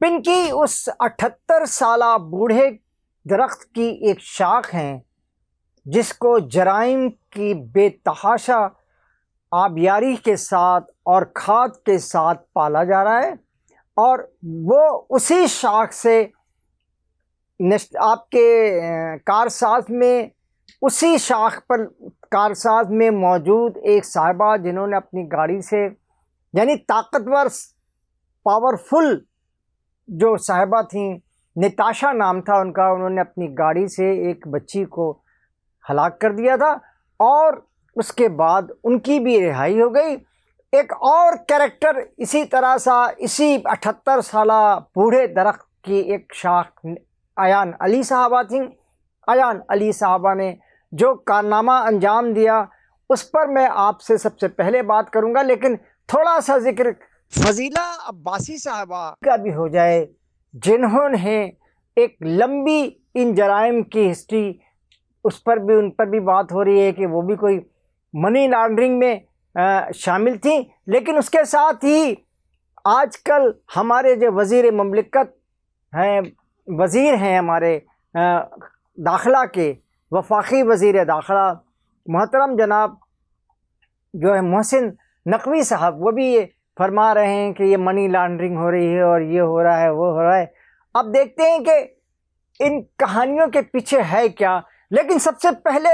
پنکی اس 78 سالہ بوڑھے درخت کی ایک شاخ ہیں جس کو جرائم کی بے تحاشا آبیاری کے ساتھ اور کھاد کے ساتھ پالا جا رہا ہے، اور وہ اسی شاخ سے آپ کے کارساز میں، اسی شاخ پر کارساز میں موجود ایک صاحبہ جنہوں نے اپنی گاڑی سے، یعنی طاقتور پاورفل جو صاحبہ تھیں، نتاشا نام تھا ان کا، انہوں نے اپنی گاڑی سے ایک بچی کو ہلاک کر دیا تھا، اور اس کے بعد ان کی بھی رہائی ہو گئی۔ ایک اور کریکٹر اسی طرح سا، اسی 78 سالہ بوڑھے درخت کی ایک شاخ ایان علی صاحبہ تھیں۔ ایان علی صاحبہ نے جو کارنامہ انجام دیا اس پر میں آپ سے سب سے پہلے بات کروں گا، لیکن تھوڑا سا ذکر فضیلہ عباسی صاحبہ کا بھی ہو جائے، جنہوں نے ایک لمبی ان جرائم کی ہسٹری، ان پر بھی بات ہو رہی ہے کہ وہ بھی کوئی منی لانڈرنگ میں شامل تھیں، لیکن اس کے ساتھ ہی آج کل ہمارے جو وزیر مملکت ہیں، وزیر ہیں ہمارے داخلہ کے، وفاقی وزیر داخلہ محترم جناب جو ہے محسن نقوی صاحب، وہ بھی یہ فرما رہے ہیں کہ یہ منی لانڈرنگ ہو رہی ہے اور یہ ہو رہا ہے، وہ ہو رہا ہے۔ اب دیکھتے ہیں کہ ان کہانیوں کے پیچھے ہے کیا، لیکن سب سے پہلے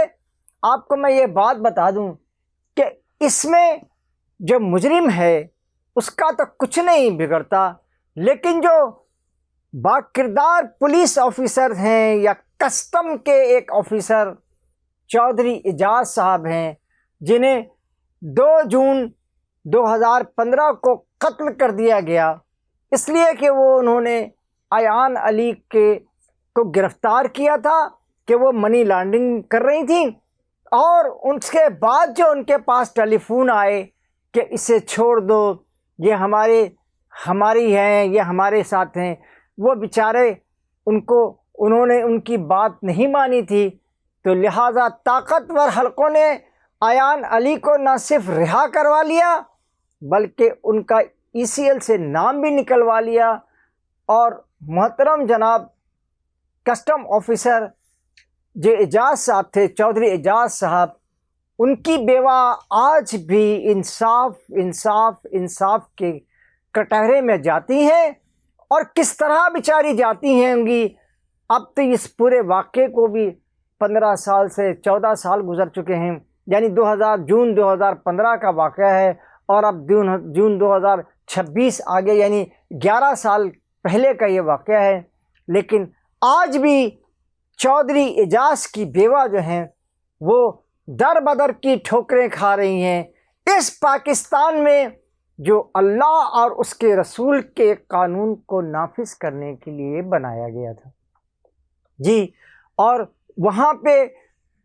آپ کو میں یہ بات بتا دوں کہ اس میں جو مجرم ہے اس کا تو کچھ نہیں بگڑتا، لیکن جو باکردار پولیس آفیسر ہیں یا کسٹم کے ایک آفیسر چودھری اعجاز صاحب ہیں، جنہیں 2 جون 2015 کو قتل کر دیا گیا اس لیے کہ انہوں نے ایان علی کو گرفتار کیا تھا کہ وہ منی لانڈرنگ کر رہی تھیں، اور اس کے بعد جو ان کے پاس ٹیلی فون آئے کہ اسے چھوڑ دو، یہ ہماری ہیں، یہ ہمارے ساتھ ہیں، وہ بیچارے انہوں نے ان کی بات نہیں مانی تھی، تو لہٰذا طاقتور حلقوں نے ایان علی کو نہ صرف رہا کروا لیا بلکہ ان کا ECL سے نام بھی نکلوا لیا، اور محترم جناب کسٹم آفیسر جو اعجاز صاحب تھے، چودھری اعجاز صاحب، ان کی بیوہ آج بھی انصاف کے کٹہرے میں جاتی ہیں، اور کس طرح بیچاری جاتی ہیں گی۔ اب تو اس پورے واقعے کو بھی 15 سال سے 14 سال گزر چکے ہیں، یعنی جون 2015 کا واقعہ ہے، اور اب جون 2026 آگے، یعنی 11 سال پہلے کا یہ واقعہ ہے، لیکن آج بھی چودھری اعجاز کی بیوہ جو ہیں وہ در بدر کی ٹھوکریں کھا رہی ہیں اس پاکستان میں جو اللہ اور اس کے رسول کے قانون کو نافذ کرنے کے لیے بنایا گیا تھا۔ جی، اور وہاں پہ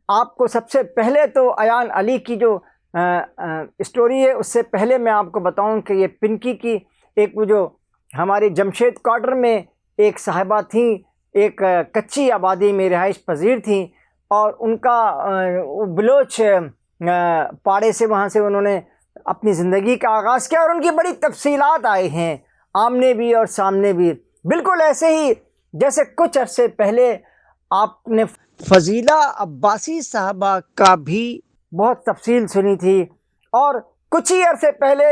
آپ کو سب سے پہلے تو ایان علی کی جو اسٹوری ہے، اس سے پہلے میں آپ کو بتاؤں کہ یہ پنکی کی ایک وہ جو ہماری جمشید کوارٹر میں ایک صاحبہ تھیں، ایک کچی آبادی میں رہائش پذیر تھیں، اور ان کا بلوچ پاڑے سے وہاں سے انہوں نے اپنی زندگی کا آغاز کیا، اور ان کی بڑی تفصیلات آئی ہیں آمنے بھی اور سامنے بھی، بالکل ایسے ہی جیسے کچھ عرصے پہلے آپ نے فضیلہ عباسی صاحبہ کا بھی بہت تفصیل سنی تھی، اور کچھ ہی عرصے پہلے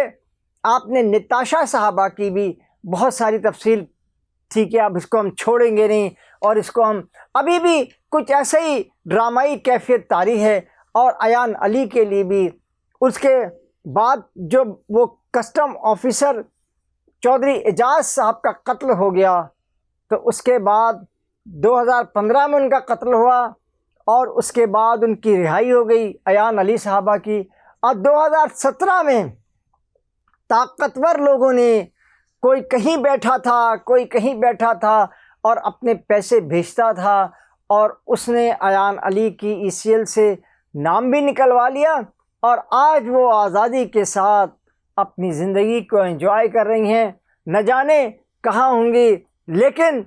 آپ نے نتاشا صاحبہ کی بھی بہت ساری تفصیل تھی کہ اب اس کو ہم چھوڑیں گے نہیں، اور اس کو ہم ابھی بھی کچھ ایسے ہی ڈرامائی کیفیت طاری ہے، اور ایان علی کے لیے بھی۔ اس کے بعد جو وہ کسٹم آفیسر چودھری اعجاز صاحب کا قتل ہو گیا، تو اس کے بعد 2015 میں ان کا قتل ہوا، اور اس کے بعد ان کی رہائی ہو گئی ایان علی صاحبہ کی، اور 2017 میں طاقتور لوگوں نے، کوئی کہیں بیٹھا تھا، کوئی کہیں بیٹھا تھا اور اپنے پیسے بھیجتا تھا، اور اس نے ایان علی کی ECL سے نام بھی نکلوا لیا، اور آج وہ آزادی کے ساتھ اپنی زندگی کو انجوائے کر رہی ہیں، نہ جانے کہاں ہوں گی۔ لیکن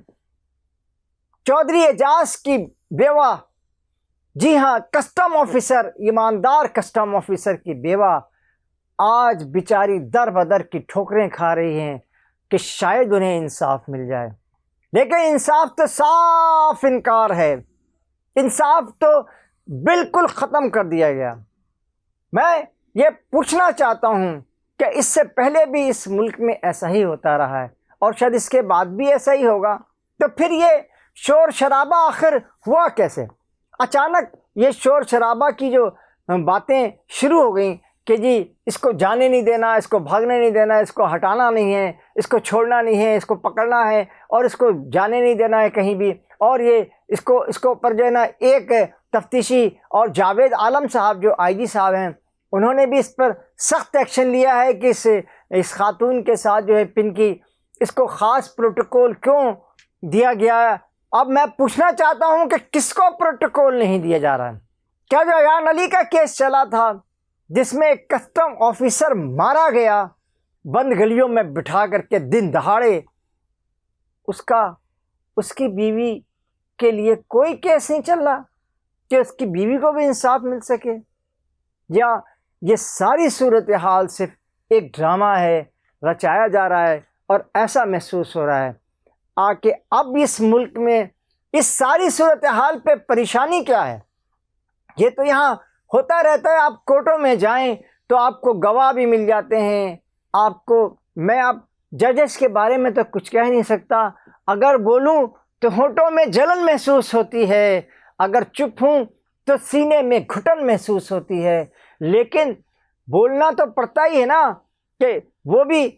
چودھری اعجاز کی بیوہ، جی ہاں، کسٹم آفیسر، ایماندار کسٹم آفیسر کی بیوہ آج بیچاری در بدر کی ٹھوکریں کھا رہی ہیں کہ شاید انہیں انصاف مل جائے، لیکن انصاف تو صاف انکار ہے، انصاف تو بالکل ختم کر دیا گیا۔ میں یہ پوچھنا چاہتا ہوں کہ اس سے پہلے بھی اس ملک میں ایسا ہی ہوتا رہا ہے اور شاید اس کے بعد بھی ایسا ہی ہوگا، تو پھر یہ شور شرابہ آخر ہوا کیسے؟ اچانک یہ شور شرابہ کی جو باتیں شروع ہو گئیں کہ جی اس کو جانے نہیں دینا، اس کو بھاگنے نہیں دینا، اس کو ہٹانا نہیں ہے، اس کو چھوڑنا نہیں ہے، اس کو پکڑنا ہے اور اس کو جانے نہیں دینا ہے کہیں بھی، اور یہ اس کو اوپر جو ہے نا ایک تفتیشی اور جاوید عالم صاحب جو آئی جی صاحب ہیں انہوں نے بھی اس پر سخت ایکشن لیا ہے کہ اس خاتون کے ساتھ جو ہے پنکی اس کو خاص پروٹوکول کیوں دیا گیا ہے۔ اب میں پوچھنا چاہتا ہوں کہ کس کو پروٹوکول نہیں دیا جا رہا ہے؟ کیا جو ایان علی کا کیس چلا تھا جس میں ایک کسٹم آفیسر مارا گیا بند گلیوں میں بٹھا کر کے دن دہاڑے، اس کی بیوی کے لیے کوئی کیس نہیں چل رہا کہ اس کی بیوی کو بھی انصاف مل سکے؟ یا یہ ساری صورتحال صرف ایک ڈرامہ ہے، رچایا جا رہا ہے اور ایسا محسوس ہو رہا ہے کہ اب اس ملک میں اس ساری صورتحال پہ پریشانی کیا ہے؟ یہ تو یہاں ہوتا رہتا ہے، آپ کورٹوں میں جائیں تو آپ کو گواہ بھی مل جاتے ہیں، میں اب ججز کے بارے میں تو کچھ کہہ نہیں سکتا، اگر بولوں تو ہونٹوں میں جلن محسوس ہوتی ہے، اگر چپ ہوں تو سینے میں گھٹن محسوس ہوتی ہے، لیکن بولنا تو پڑتا ہی ہے نا، کہ وہ بھی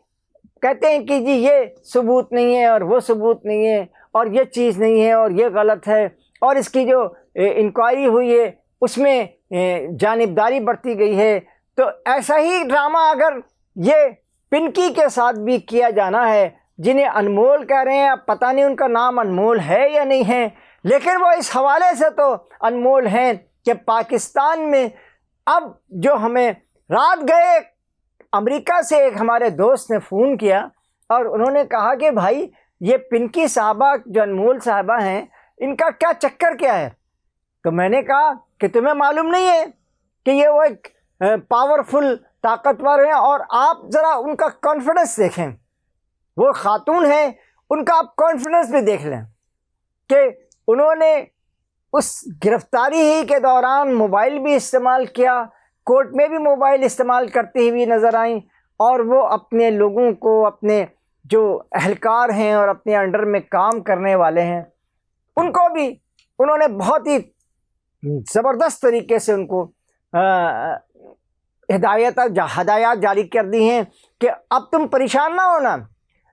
کہتے ہیں کہ جی یہ ثبوت نہیں ہے اور وہ ثبوت نہیں ہے اور یہ چیز نہیں ہے اور یہ غلط ہے، اور اس کی جو انکوائری ہوئی ہے اس میں جانبداری برتی گئی ہے۔ تو ایسا ہی ڈرامہ اگر یہ پنکی کے ساتھ بھی کیا جانا ہے، جنہیں انمول کہہ رہے ہیں، اب پتہ نہیں ان کا نام انمول ہے یا نہیں ہے، لیکن وہ اس حوالے سے تو انمول ہیں کہ پاکستان میں اب جو ہمیں رات گئے امریکہ سے ایک ہمارے دوست نے فون کیا اور انہوں نے کہا کہ بھائی یہ پنکی صاحبہ جو انمول صاحبہ ہیں ان کا کیا چکر کیا ہے؟ تو میں نے کہا کہ تمہیں معلوم نہیں ہے کہ یہ وہ ایک پاورفل طاقتور ہیں، اور آپ ذرا ان کا کانفیڈنس دیکھیں، وہ خاتون ہیں، ان کا آپ کانفیڈنس بھی دیکھ لیں کہ انہوں نے اس گرفتاری ہی کے دوران موبائل بھی استعمال کیا، کورٹ میں بھی موبائل استعمال کرتی ہوئی نظر آئیں، اور وہ اپنے لوگوں کو، اپنے جو اہلکار ہیں اور اپنے انڈر میں کام کرنے والے ہیں ان کو بھی انہوں نے بہت ہی زبردست طریقے سے ان کو ہدایات جاری کر دی ہیں کہ اب تم پریشان نہ ہونا۔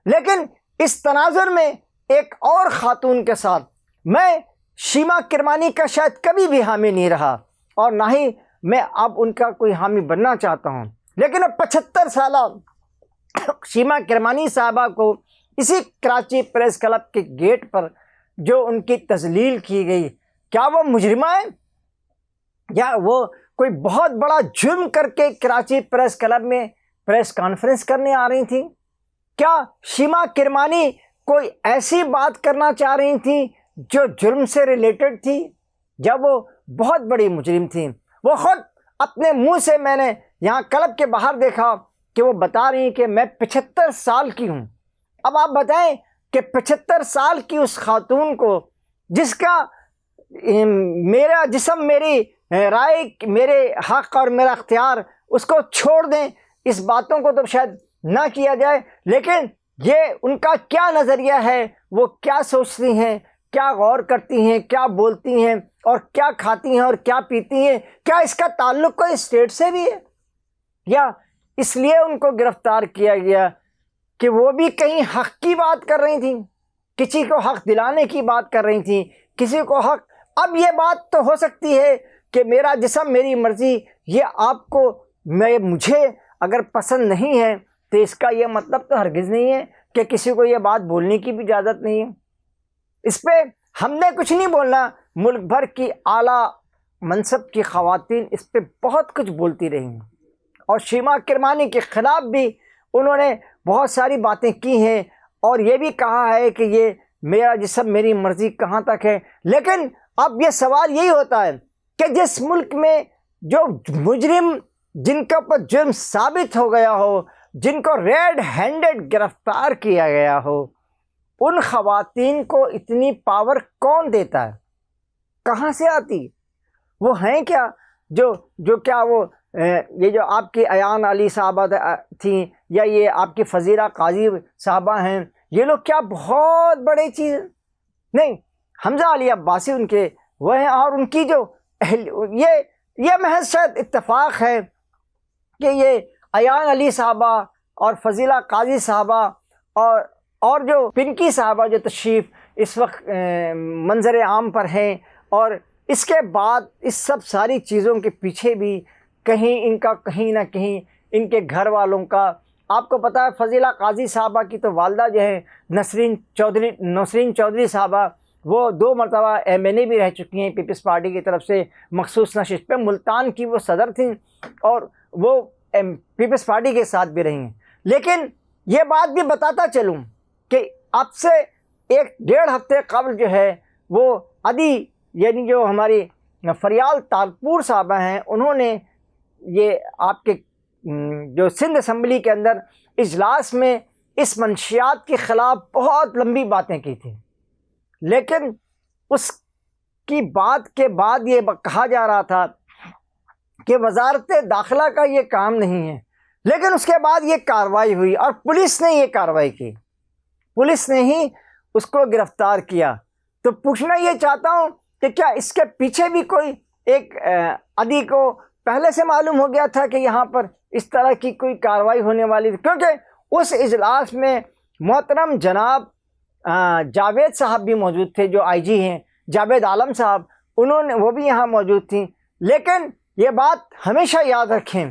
لیکن اس تناظر میں ایک اور خاتون کے ساتھ میں شیما کرمانی کا شاید کبھی بھی حامی نہیں رہا اور نہ ہی میں اب ان کا کوئی حامی بننا چاہتا ہوں، لیکن اب 75 سالہ شیما کرمانی صاحبہ کو اسی کراچی پریس کلب کے گیٹ پر جو ان کی تذلیل کی گئی، کیا وہ مجرمہ ہے یا وہ کوئی بہت بڑا جرم کر کے کراچی پریس کلب میں پریس کانفرنس کرنے آ رہی تھیں؟ کیا شیما کرمانی کوئی ایسی بات کرنا چاہ رہی تھیں جو جرم سے ریلیٹڈ تھی؟ جب وہ بہت بڑی مجرم تھیں، وہ خود اپنے منہ سے میں نے یہاں کلب کے باہر دیکھا کہ وہ بتا رہی ہیں کہ میں 75 سال کی ہوں۔ اب آپ بتائیں کہ 75 سال کی اس خاتون کو، جس کا میرا جسم میری رائے، میرے حق اور میرا اختیار، اس کو چھوڑ دیں، اس باتوں کو تو شاید نہ کیا جائے، لیکن یہ ان کا کیا نظریہ ہے، وہ کیا سوچتی ہیں، کیا غور کرتی ہیں، کیا بولتی ہیں اور کیا کھاتی ہیں اور کیا پیتی ہیں، کیا اس کا تعلق کوئی اسٹیٹ سے بھی ہے؟ یا اس لیے ان کو گرفتار کیا گیا کہ وہ بھی کہیں حق کی بات کر رہی تھیں، کسی کو حق دلانے کی بات کر رہی تھیں، کسی کو حق۔ اب یہ بات تو ہو سکتی ہے کہ میرا جسم میری مرضی، یہ آپ کو مجھے اگر پسند نہیں ہے تو اس کا یہ مطلب تو ہرگز نہیں ہے کہ کسی کو یہ بات بولنے کی بھی اجازت نہیں ہے۔ اس پہ ہم نے کچھ نہیں بولنا، ملک بھر کی اعلیٰ منصب کی خواتین اس پہ بہت کچھ بولتی رہی ہیں، اور شیما کرمانی کے خلاف بھی انہوں نے بہت ساری باتیں کی ہیں اور یہ بھی کہا ہے کہ یہ میرا جسم میری مرضی کہاں تک ہے۔ لیکن اب یہ سوال یہی ہوتا ہے کہ جس ملک میں جو مجرم، جن کے اوپر جرم ثابت ہو گیا ہو، جن کو ریڈ ہینڈڈ گرفتار کیا گیا ہو، ان خواتین کو اتنی پاور کون دیتا ہے؟ کہاں سے آتی؟ وہ ہیں کیا جو کیا وہ یہ جو آپ کی ایان علی صاحبہ تھیں، یا یہ آپ کی فضیلہ قاضی صاحبہ ہیں، یہ لوگ کیا بہت بڑے چیز؟ نہیں، حمزہ علی عباسی ان کے وہ ہیں، اور ان کی جو یہ محض شاید اتفاق ہے کہ یہ ایان علی صاحبہ اور فضیلہ قاضی صاحبہ اور جو پنکی صاحبہ جو تشریف اس وقت منظر عام پر ہیں، اور اس کے بعد اس سب ساری چیزوں کے پیچھے بھی کہیں نہ کہیں ان کے گھر والوں کا، آپ کو پتہ ہے فضیلہ قاضی صاحبہ کی تو والدہ جو ہے نسرین چودھری صاحبہ، وہ 2 مرتبہ MNA بھی رہ چکی ہیں پیپلز پارٹی کی طرف سے مخصوص نشست پہ، ملتان کی وہ صدر تھیں اور وہ پیپلز پارٹی کے ساتھ بھی رہی ہیں۔ لیکن یہ بات بھی بتاتا چلوں کہ اب سے 1-1.5 ہفتے قبل جو ہے وہ عدی، یعنی جو ہماری فریال تالپور صاحبہ ہیں، انہوں نے یہ آپ کے جو سندھ اسمبلی کے اندر اجلاس میں اس منشیات کے خلاف بہت لمبی باتیں کی تھیں، لیکن اس کی بات کے بعد یہ کہا جا رہا تھا کہ وزارت داخلہ کا یہ کام نہیں ہے، لیکن اس کے بعد یہ کارروائی ہوئی اور پولیس نے یہ کارروائی کی، پولیس نے ہی اس کو گرفتار کیا۔ تو پوچھنا یہ چاہتا ہوں کہ کیا اس کے پیچھے بھی کوئی ایک عدی کو پہلے سے معلوم ہو گیا تھا کہ یہاں پر اس طرح کی کوئی کارروائی ہونے والی تھی؟ کیونکہ اس اجلاس میں محترم جناب جاوید صاحب بھی موجود تھے، جو IG ہیں، جاوید عالم صاحب، وہ بھی یہاں موجود تھیں۔ لیکن یہ بات ہمیشہ یاد رکھیں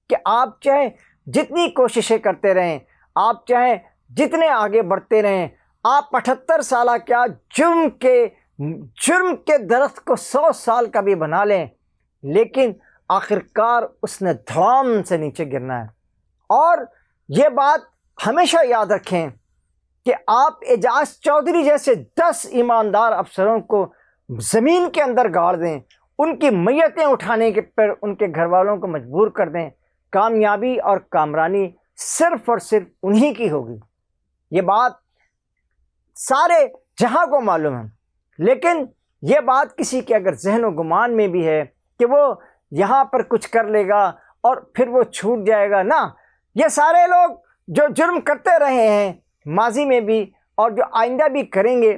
کہ آپ چاہے جتنی کوششیں کرتے رہیں، آپ چاہے جتنے آگے بڑھتے رہیں، آپ 78 سالہ کیا جرم کے درخت کو 100 سال کا بھی بنا لیں، لیکن آخرکار اس نے دھڑام سے نیچے گرنا ہے۔ اور یہ بات ہمیشہ یاد رکھیں کہ آپ اعجاز چودھری جیسے 10 ایماندار افسروں کو زمین کے اندر گاڑ دیں، ان کی میتیں اٹھانے کے پر ان کے گھر والوں کو مجبور کر دیں، کامیابی اور کامرانی صرف اور صرف انہی کی ہوگی۔ یہ بات سارے جہاں کو معلوم ہے، لیکن یہ بات کسی کے اگر ذہن و گمان میں بھی ہے کہ وہ یہاں پر کچھ کر لے گا اور پھر وہ چھوٹ جائے گا، نہ، یہ سارے لوگ جو جرم کرتے رہے ہیں ماضی میں بھی اور جو آئندہ بھی کریں گے،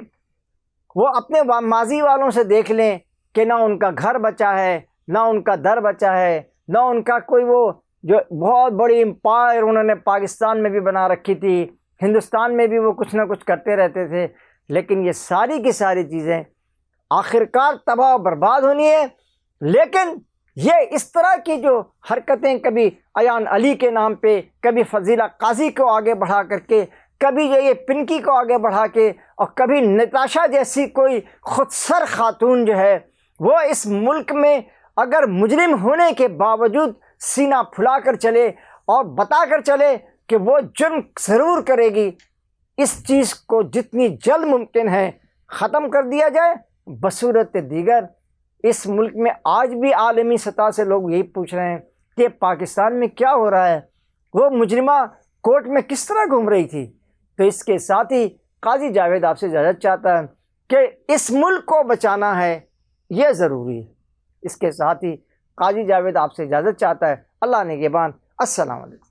وہ اپنے ماضی والوں سے دیکھ لیں کہ نہ ان کا گھر بچا ہے، نہ ان کا در بچا ہے، نہ ان کا کوئی وہ جو بہت بڑی امپائر انہوں نے پاکستان میں بھی بنا رکھی تھی، ہندوستان میں بھی وہ کچھ نہ کچھ کرتے رہتے تھے، لیکن یہ ساری کی ساری چیزیں آخرکار تباہ و برباد ہونی ہے۔ لیکن یہ اس طرح کی جو حرکتیں کبھی ایان علی کے نام پہ، کبھی فضیلہ قاضی کو آگے بڑھا کر کے، کبھی یہ پنکی کو آگے بڑھا کے، اور کبھی نتاشا جیسی کوئی خودسر خاتون جو ہے وہ اس ملک میں اگر مجرم ہونے کے باوجود سینہ پھلا کر چلے اور بتا کر چلے کہ وہ جرم ضرور کرے گی، اس چیز کو جتنی جلد ممکن ہے ختم کر دیا جائے۔ بصورت دیگر اس ملک میں آج بھی عالمی سطح سے لوگ یہی پوچھ رہے ہیں کہ پاکستان میں کیا ہو رہا ہے، وہ مجرمہ کورٹ میں کس طرح گھوم رہی تھی۔ تو اس کے ساتھ ہی قاضی جاوید آپ سے اجازت چاہتا ہے کہ اس ملک کو بچانا ہے، یہ ضروری ہے۔ اس کے ساتھ ہی قاضی جاوید آپ سے اجازت چاہتا ہے۔ اللہ نگہبان۔ السلام علیکم۔